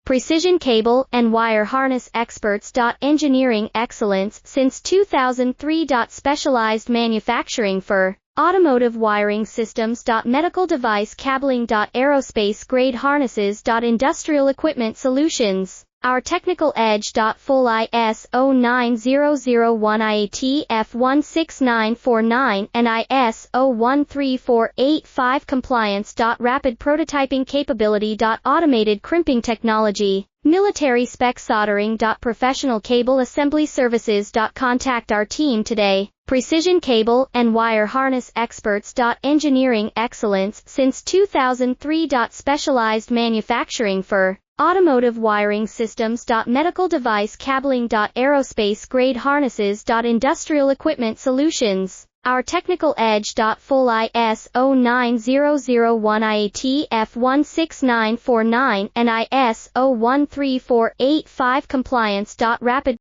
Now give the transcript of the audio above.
precision cable and wire harness experts. Engineering excellence since 2003. Specialized manufacturing for automotive wiring systems. Medical device cabling. Aerospace grade harnesses. Industrial equipment solutions. Our technical edge. Full ISO 9001 IATF 16949 and ISO 13485 compliance. Rapid prototyping capability. Automated crimping technology. Military spec soldering. Professional cable assembly services. Contact our team today. Precision cable and wire harness experts. Engineering excellence since 2003. Specialized manufacturing for automotive wiring systems. Medical device cabling. Aerospace grade harnesses. Industrial equipment solutions. Our technical edge. Full ISO 9001 IATF 16949 and ISO 13485 compliance. Rapid